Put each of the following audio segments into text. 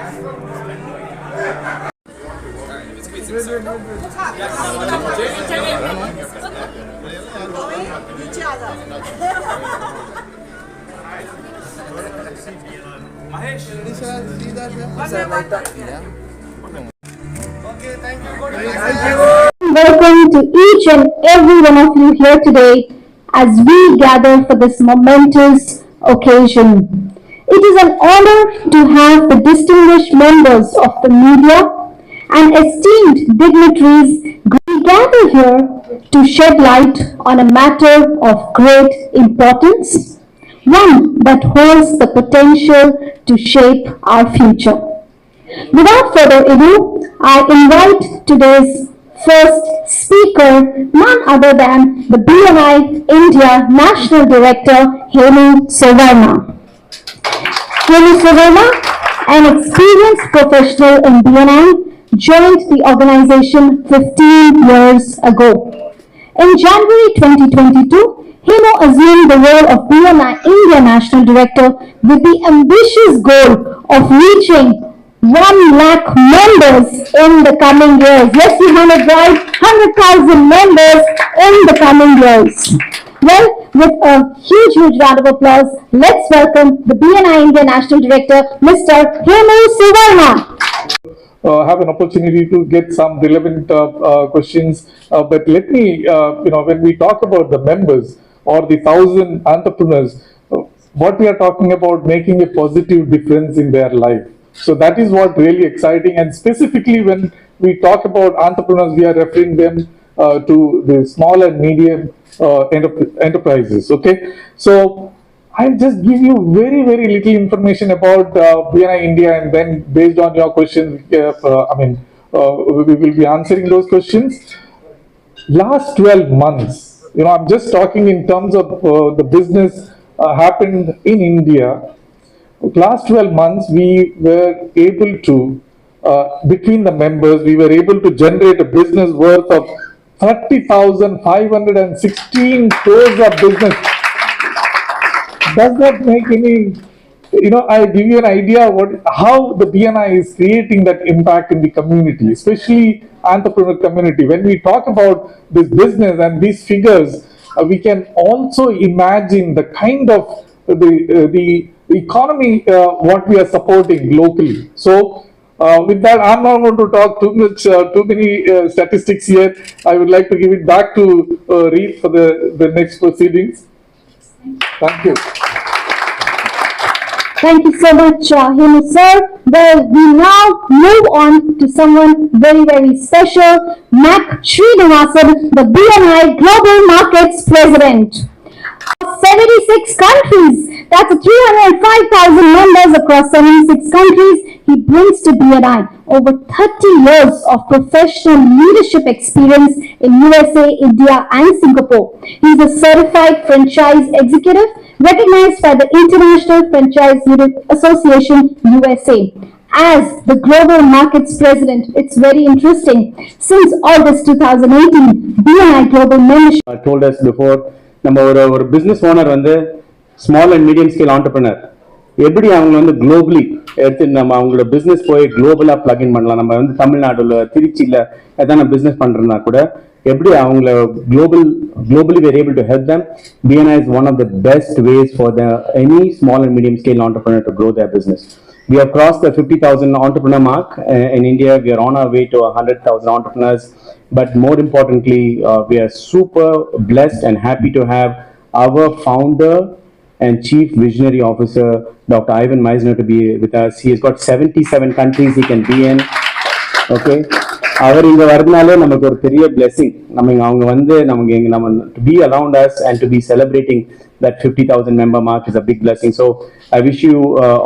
Welcome to each and every one of you here today as we gather for this momentous occasion. It is an honor to have the distinguished members of the media and esteemed dignitaries gather here to shed light on a matter of great importance, one that holds the potential to shape our future. Without further ado, I invite today's first speaker, none other than the BNI India National Director, Hemu Savarna. Hemu Savarna, an experienced professional in BNI, joined the organization 15 years ago. In January 2022, Hemu assumed the role of BNI India National Director with the ambitious goal of reaching 1 lakh members in the coming years. Yes, we have it right, 100,000 members in the coming years. Well, with a huge round of applause, let's welcome the BNI India National Director, Mr. Hemu Savarna. Have an opportunity to get some relevant questions, but let me, when we talk about the members or the 1,000 entrepreneurs, what we are talking about making a positive difference in their life. So that is what really exciting, and specifically when we talk about entrepreneurs, we are referring them to the small and medium enterprises. Okay, so I'll just give you very little information about BNI India, and then based on your questions, we will be answering those questions. Last 12 months, I'm just talking in terms of the business happened in India. Last 12 months, we were able to, between the members, we were able to generate a business worth of 30,516 crores of business. Does that make any, I give you an idea how the BNI is creating that impact in the community, especially entrepreneur community. When we talk about this business and these figures, we can also imagine the kind of the economy what we are supporting locally. So with that, I'm not going to talk too many statistics here. I would like to give it back to Reed for the next proceedings. Thank you. Thank you so much, Hemu sir. Well, we now move on to someone very special, Mac Srinivasan, the BNI Global Markets President. 76 countries, that's 305,000 members across 76 countries. He brings to BNI over 30 years of professional leadership experience in USA, India and Singapore. He is a certified franchise executive recognized by the International Franchise Association USA. As the Global Markets President, it's very interesting. Since August 2018, BNI Global Membership told us before, நம்ம ஒரு business owner வந்து small and medium scale entrepreneur எப்படி அவங்க வந்து globally எடுத்து நம்ம அவங்களோட business போய் குளோபலா பிளக்இன் பண்ணலாம். நம்ம வந்து தமிழ்நாடுல திருச்சியில எதனா பிசினஸ் பண்றதுனா கூட எப்படி அவங்கள globally we are able to help them. BNI is one of the best ways for any small and medium scale entrepreneur to grow their business. We have crossed the 50,000 entrepreneur mark in India. We are on our way to 100,000 entrepreneurs. But more importantly, we are super blessed and happy to have our founder and chief visionary officer, Dr. Ivan Meisner, to be with us. He has got 77 countries he can be in. Okay. அவர் இங்க வரதுனால நமக்கு ஒரு பெரிய blessing. அவங்க வந்து நம்ம to be around us and to be celebrating that 50,000 member mark is a big blessing. So I wish you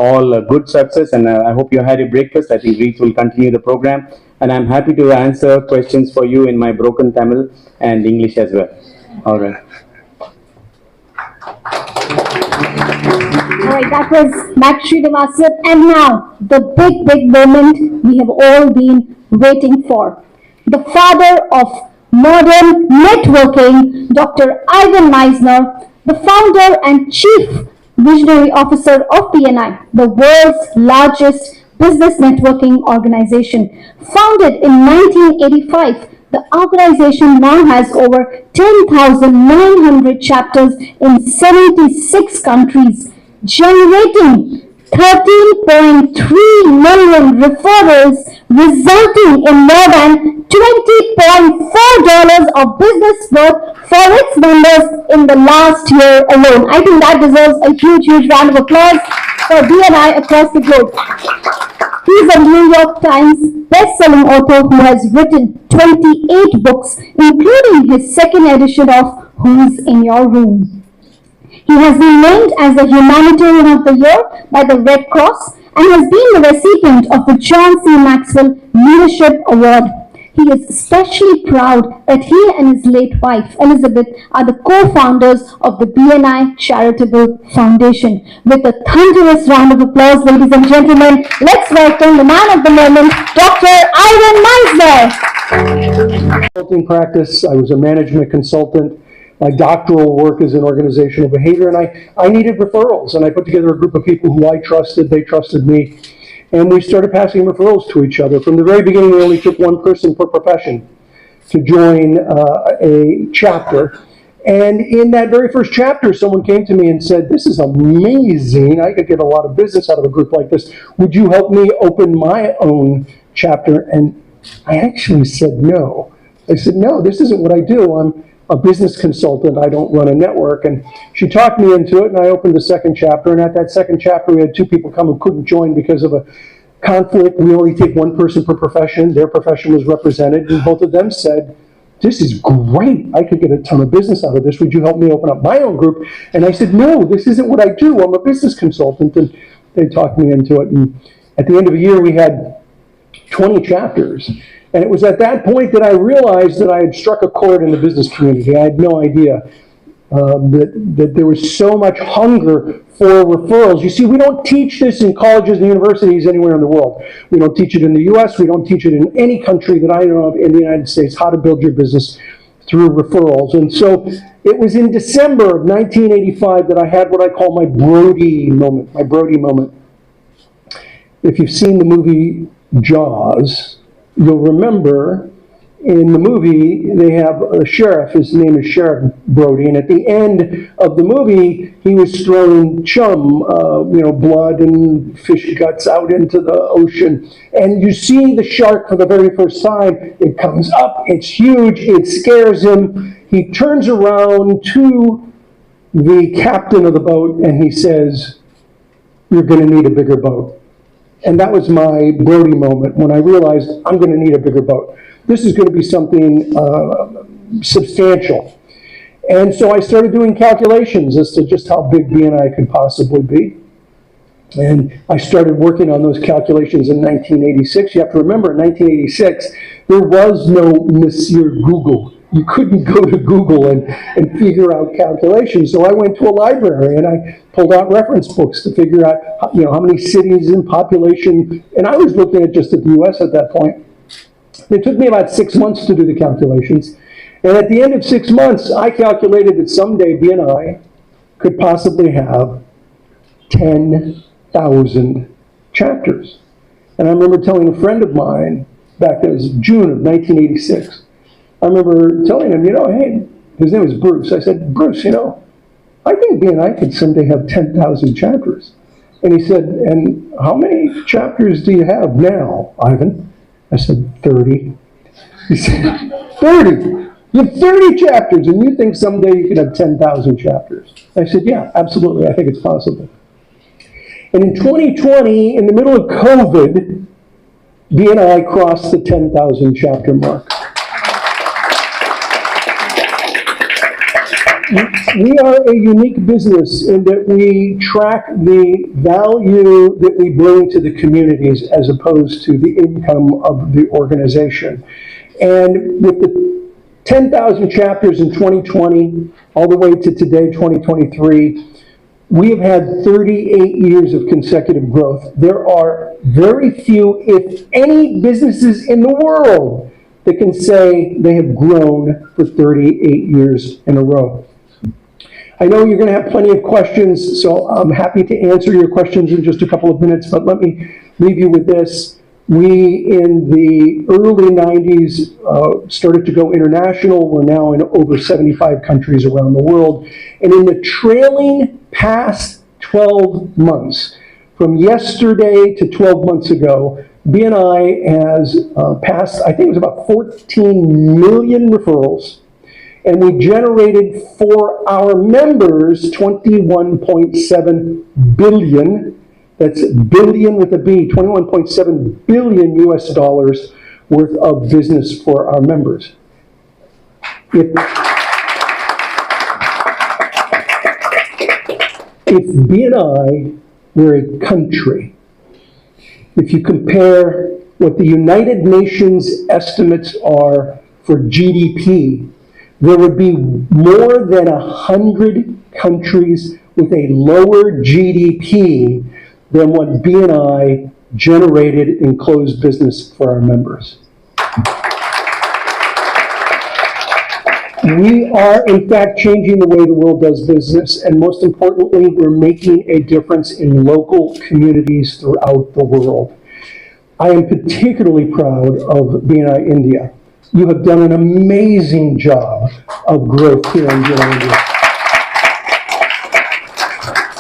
all good success, and I hope you had your breakfast. I think Reach will continue the program, and I'm happy to answer questions for you in my broken Tamil and English as well. All right. All right, that was Mac Srinivasan, and now the big moment we have all been waiting for. The father of modern networking, Dr. Ivan Meisner, the founder and chief visionary officer of BNI, the world's largest business networking organization. Founded in 1985, the organization now has over 10,900 chapters in 76 countries, generating 13.3 million referrals, resulting in more than $20.4 of business growth for its members in the last year alone. I think that deserves a huge, huge round of applause for BNI across the globe. He's a New York Times best-selling author who has written 28 books, including his second edition of Who's in Your Room. He has been named as the Humanitarian of the Year by the Red Cross and has been the recipient of the John C. Maxwell Leadership Award. He is especially proud that he and his late wife, Elizabeth, are the co-founders of the BNI Charitable Foundation. With a thunderous round of applause, ladies and gentlemen, let's welcome the man of the moment, Dr. Ivan Meisler. Consulting practice. I was a management consultant. My doctoral work is in organizational behavior, and I needed referrals, and I put together a group of people who I trusted, they trusted me, and we started passing referrals to each other. From the very beginning, we only took one person per profession to join a chapter, and in that very first chapter, someone came to me and said, "This is amazing, I could get a lot of business out of a group like this. Would you help me open my own chapter?" And I actually said no. I said, "No, this isn't what I do. I'm a business consultant. I don't run a network." And she talked me into it, and I opened the second chapter. And at that second chapter, we had two people come who couldn't join because of a conflict. We only take one person per profession. Their profession was represented, and both of them said, "This is great. I could get a ton of business out of this. Would you help me open up my own group?" And I said, "No, this isn't what I do. I'm a business consultant." And they talked me into it. And at the end of the year, we had 20 chapters. And it was at that point that I realized that I had struck a chord in the business community. I had no idea that there was so much hunger for referrals. You see, we don't teach this in colleges and universities anywhere in the world. We don't teach it in the US. We don't teach it in any country that I know of in the United States, how to build your business through referrals. And so it was in December of 1985 that I had what I call my Brody moment, If you've seen the movie Jaws, you'll remember in the movie they have a sheriff. His name is Sheriff Brody, and at the end of the movie he was throwing blood and fish guts out into the ocean, and you see the shark for the very first time. It comes up, it's huge, it scares him. He turns around to the captain of the boat and he says, "You're going to need a bigger boat." And that was my Brody moment when I realized I'm going to need a bigger boat. This is going to be something substantial. And so I started doing calculations as to just how big BNI could possibly be. And I started working on those calculations in 1986. You have to remember, in 1986, there was no Monsieur Google. You couldn't go to Google and figure out calculations. So I went to a library and I pulled out reference books to figure out how many cities in population. And I was looking at just at the US at that point. It took me about 6 months to do the calculations. And at the end of 6 months, I calculated that someday BNI could possibly have 10,000 chapters. And I remember telling a friend of mine, back then it was June of 1986, I remember telling him, hey, his name was Bruce. I said, "Bruce, I think BNI could someday have 10,000 chapters. And he said, "And how many chapters do you have now, Ivan?" I said, 30. He said, 30? You have 30 chapters and you think someday you could have 10,000 chapters? I said, "Yeah, absolutely. I think it's possible." And in 2020, in the middle of COVID, BNI crossed the 10,000 chapter mark. We are a unique business in that we track the value that we bring to the communities as opposed to the income of the organization. And with the 10,000 chapters in 2020, all the way to today, 2023, we have had 38 years of consecutive growth. There are very few, if any, businesses in the world that can say they have grown for 38 years in a row. I know you're going to have plenty of questions, so I'm happy to answer your questions in just a couple of minutes, but let me leave you with this. We, in the early 90s, started to go international. We're now in over 75 countries around the world. And in the trailing past 12 months, from yesterday to 12 months ago, BNI has passed, I think it was about 14 million referrals. And we generated for our members 21.7 billion. That's billion with a B, 21.7 billion US dollars worth of business for our members. If BNI were a country, if you compare what the United Nations estimates are for GDP, there would be more than 100 countries with a lower GDP than what BNI generated in closed business for our members. We are, in fact, changing the way the world does business, and most importantly, we're making a difference in local communities throughout the world. I am particularly proud of BNI India. You have done an amazing job of growth here in BNI India.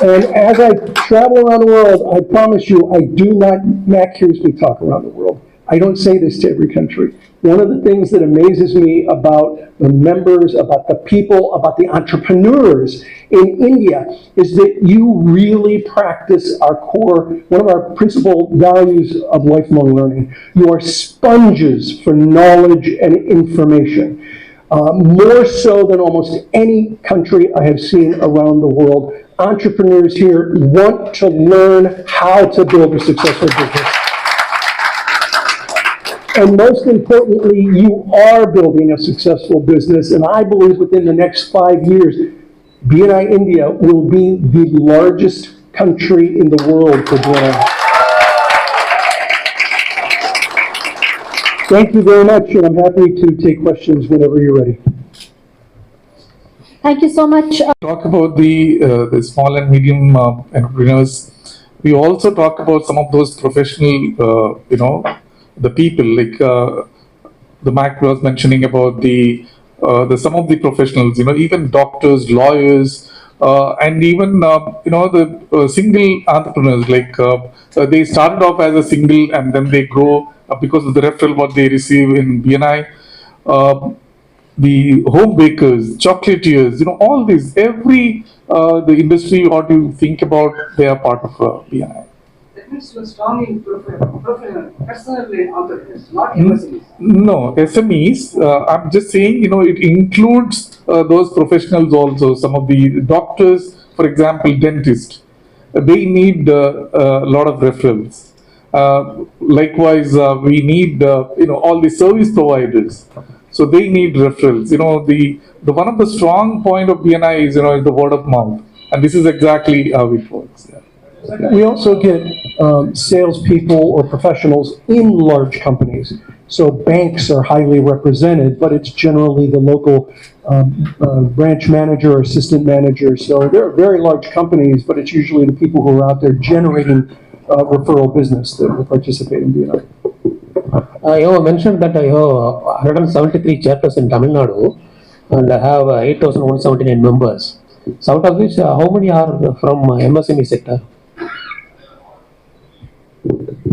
And as I travel around the world, I promise you, I do not, Mac hears me talk around the world. I don't say this to every country. One of the things that amazes me about the members, about the people, about the entrepreneurs in India is that you really practice our core, one of our principal values of lifelong learning. You are sponges for knowledge and information. More so than almost any country I have seen around the world. Entrepreneurs here want to learn how to build a successful business. And most importantly, you are building a successful business, and I believe within the next 5 years, BNI India will be the largest country in the world for BNI. Thank you very much, and I'm happy to take questions whenever you're ready. Thank you so much. Talk about the small and medium entrepreneurs. We also talk about some of those professional, the people like the Mac was mentioning about the some of the professionals, even doctors, lawyers, and even the single entrepreneurs. Like they started off as a single, and then they grow because of the referral what they receive in BNI. The home bakers, chocolatiers, all these, every the industry what you think about, they are part of BNI. That means you are strong in personally entrepreneurs, not MSMEs. No, SMEs, I'm just saying, it includes those professionals also. Some of the doctors, for example, dentists, they need a lot of referrals. Likewise, we need, all the service providers. So they need referrals. The one of the strong point of BNI is, is the word of mouth. And this is exactly how it works. Yeah. We also get salespeople or professionals in large companies. So banks are highly represented, but it's generally the local branch manager or assistant manager. So they're very large companies, but it's usually the people who are out there generating referral business that will participate in BNI. You have mentioned that I have 173 chapters in Tamil Nadu and I have 8,179 members. So out of which, how many are from MSME sector?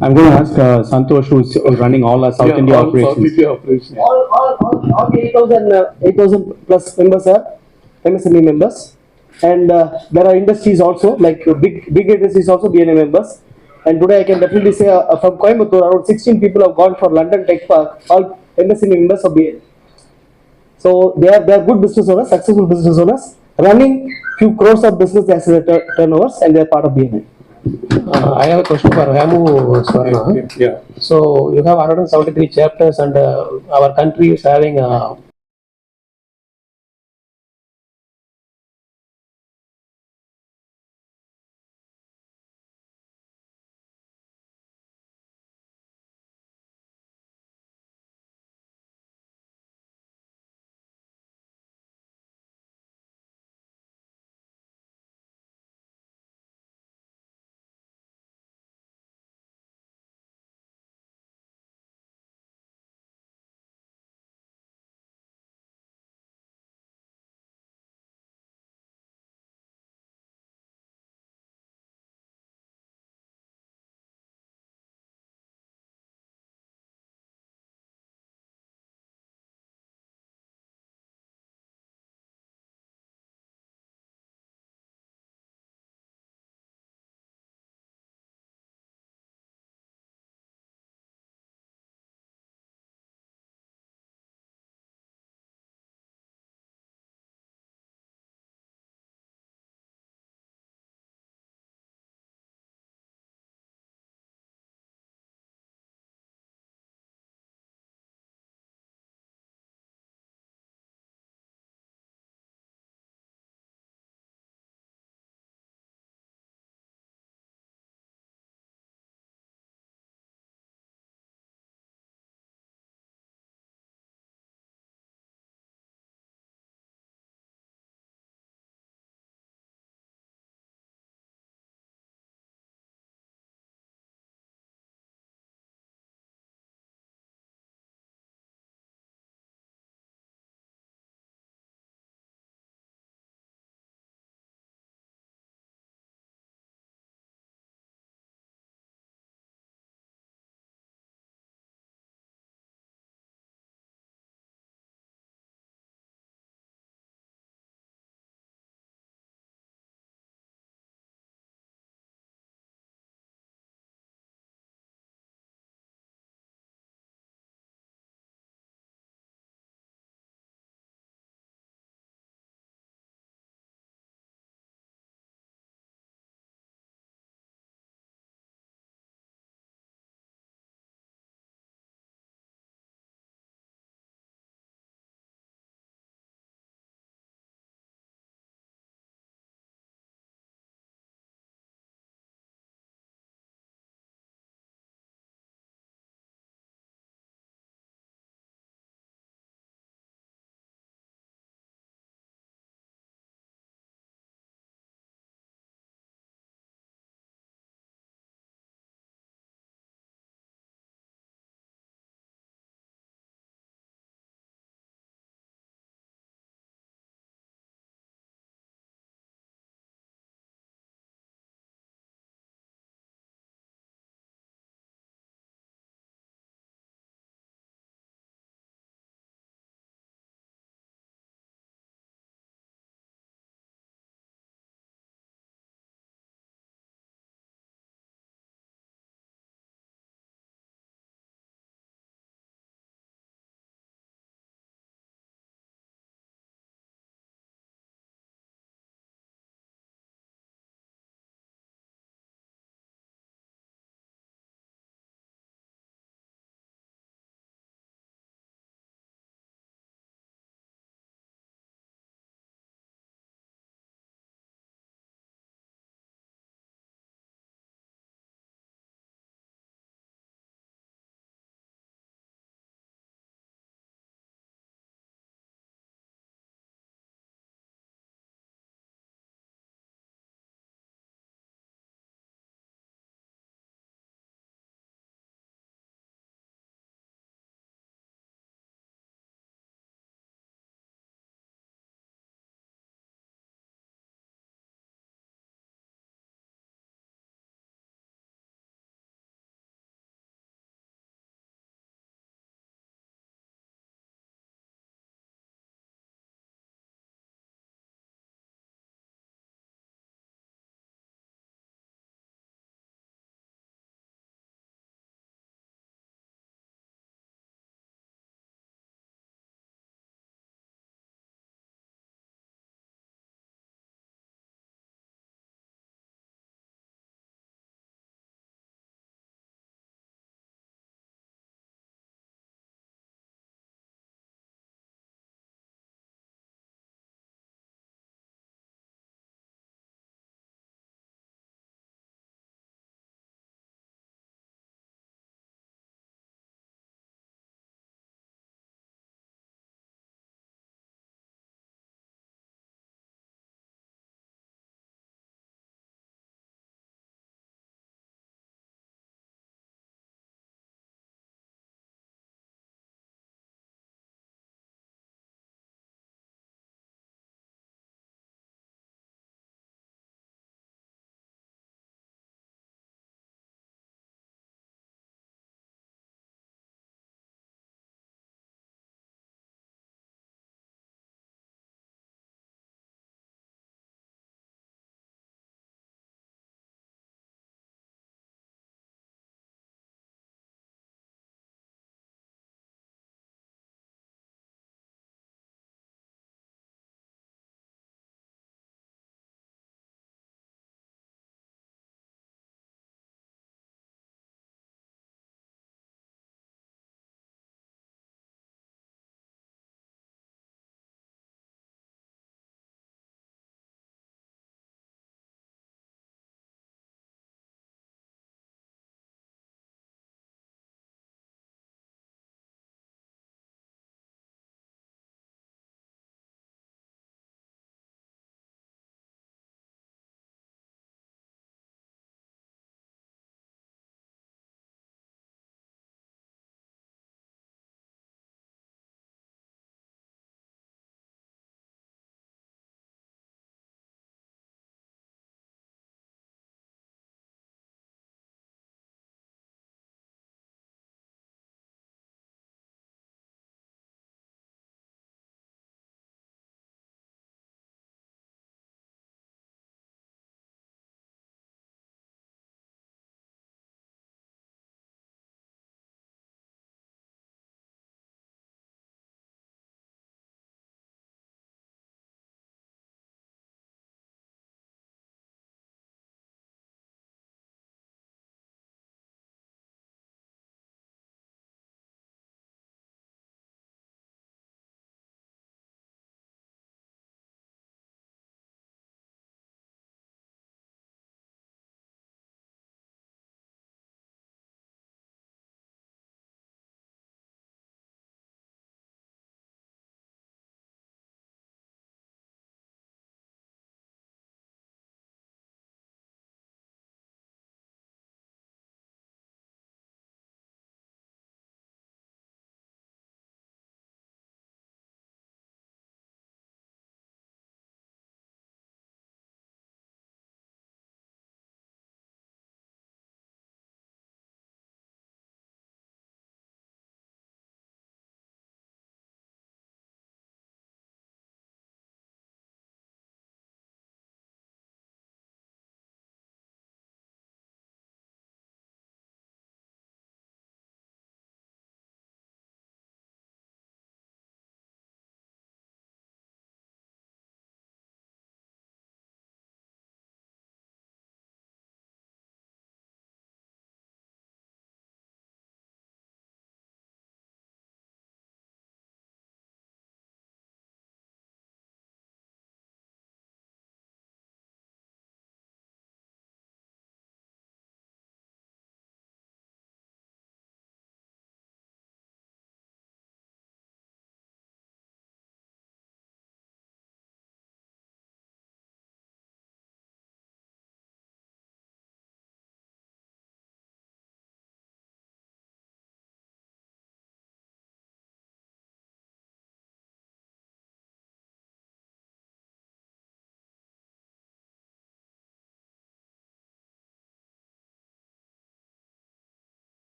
I'm going to ask Santosh, who's running all our South India operations. South India operations. All the 8,000 plus members are MSME members, and there are industries also, like big industries also BNI members. And today I can definitely say from Coimbatore, around 16 people have gone for London Tech Park, all MSME members of BNI. So they are good business owners, successful business owners, running few crores of business as turnovers, and they are part of BNI. I have a question for Ramu Swarna. Yeah. So you have 173 chapters and our country is having